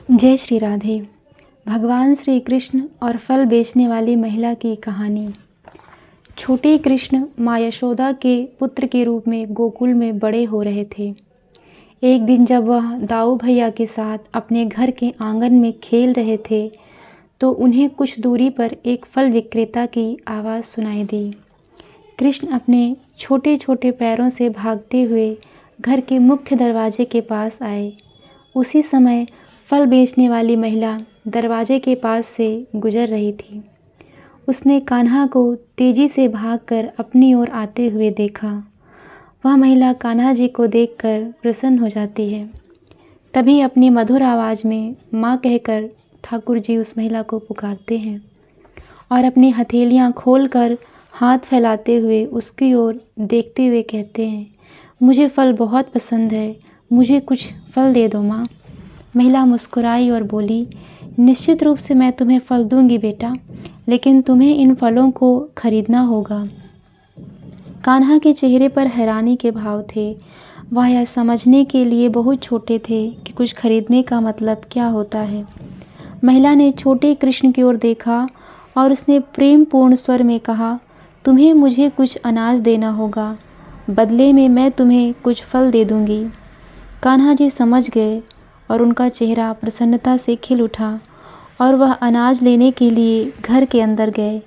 जय श्री राधे। भगवान श्री कृष्ण और फल बेचने वाली महिला की कहानी। छोटे कृष्ण माँ यशोदा के पुत्र के रूप में गोकुल में बड़े हो रहे थे। एक दिन जब वह दाऊ भैया के साथ अपने घर के आंगन में खेल रहे थे तो उन्हें कुछ दूरी पर एक फल विक्रेता की आवाज़ सुनाई दी। कृष्ण अपने छोटे छोटे पैरों से भागते हुए घर के मुख्य दरवाजे के पास आए। उसी समय फल बेचने वाली महिला दरवाजे के पास से गुजर रही थी। उसने कान्हा को तेजी से भागकर अपनी ओर आते हुए देखा। वह महिला कान्हा जी को देखकर प्रसन्न हो जाती है। तभी अपनी मधुर आवाज़ में माँ कहकर ठाकुर जी उस महिला को पुकारते हैं और अपनी हथेलियाँ खोलकर हाथ फैलाते हुए उसकी ओर देखते हुए कहते हैं, मुझे फल बहुत पसंद है, मुझे कुछ फल दे दो माँ। महिला मुस्कुराई और बोली, निश्चित रूप से मैं तुम्हें फल दूंगी बेटा, लेकिन तुम्हें इन फलों को खरीदना होगा। कान्हा के चेहरे पर हैरानी के भाव थे। वह यह समझने के लिए बहुत छोटे थे कि कुछ खरीदने का मतलब क्या होता है। महिला ने छोटे कृष्ण की ओर देखा और उसने प्रेमपूर्ण स्वर में कहा, तुम्हें मुझे कुछ अनाज देना होगा, बदले में मैं तुम्हें कुछ फल दे दूंगी। कान्हा जी समझ गए और उनका चेहरा प्रसन्नता से खिल उठा और वह अनाज लेने के लिए घर के अंदर गए।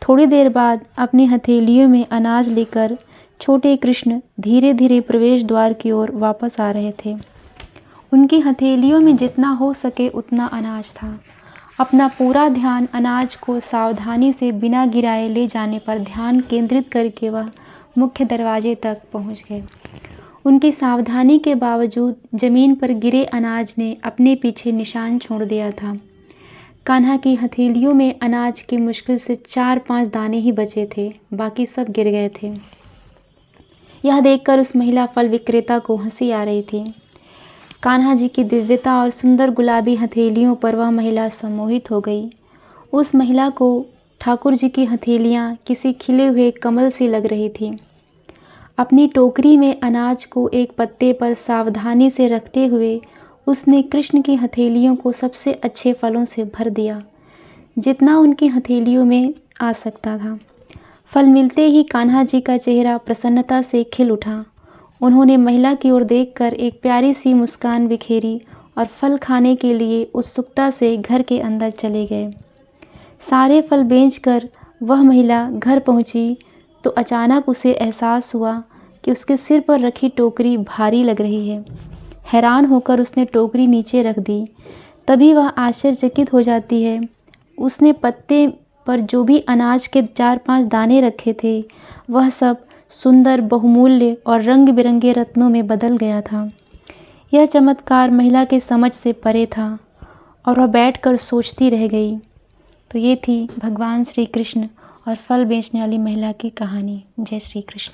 थोड़ी देर बाद अपनी हथेलियों में अनाज लेकर छोटे कृष्ण धीरे धीरे प्रवेश द्वार की ओर वापस आ रहे थे। उनकी हथेलियों में जितना हो सके उतना अनाज था। अपना पूरा ध्यान अनाज को सावधानी से बिना गिराए ले जाने पर ध्यान केंद्रित करके वह मुख्य दरवाजे तक पहुंच गए। उनकी सावधानी के बावजूद जमीन पर गिरे अनाज ने अपने पीछे निशान छोड़ दिया था। कान्हा की हथेलियों में अनाज के मुश्किल से 4-5 दाने ही बचे थे, बाकी सब गिर गए थे। यह देखकर उस महिला फल विक्रेता को हंसी आ रही थी। कान्हा जी की दिव्यता और सुंदर गुलाबी हथेलियों पर वह महिला सम्मोहित हो गई। उस महिला को ठाकुर जी की हथेलियाँ किसी खिले हुए कमल सी लग रही थी। अपनी टोकरी में अनाज को एक पत्ते पर सावधानी से रखते हुए उसने कृष्ण की हथेलियों को सबसे अच्छे फलों से भर दिया, जितना उनकी हथेलियों में आ सकता था। फल मिलते ही कान्हा जी का चेहरा प्रसन्नता से खिल उठा। उन्होंने महिला की ओर देखकर एक प्यारी सी मुस्कान बिखेरी और फल खाने के लिए उत्सुकता से घर के अंदर चले गए। सारे फल बेचकर वह महिला घर पहुंची तो अचानक उसे एहसास हुआ कि उसके सिर पर रखी टोकरी भारी लग रही है। हैरान होकर उसने टोकरी नीचे रख दी। तभी वह आश्चर्यचकित हो जाती है। उसने पत्ते पर जो भी अनाज के 4-5 दाने रखे थे वह सब सुंदर, बहुमूल्य और रंग बिरंगे रत्नों में बदल गया था। यह चमत्कार महिला के समझ से परे था और वह बैठकर सोचती रह गई। तो ये थी भगवान श्री कृष्ण और फल बेचने वाली महिला की कहानी। जय श्री कृष्ण।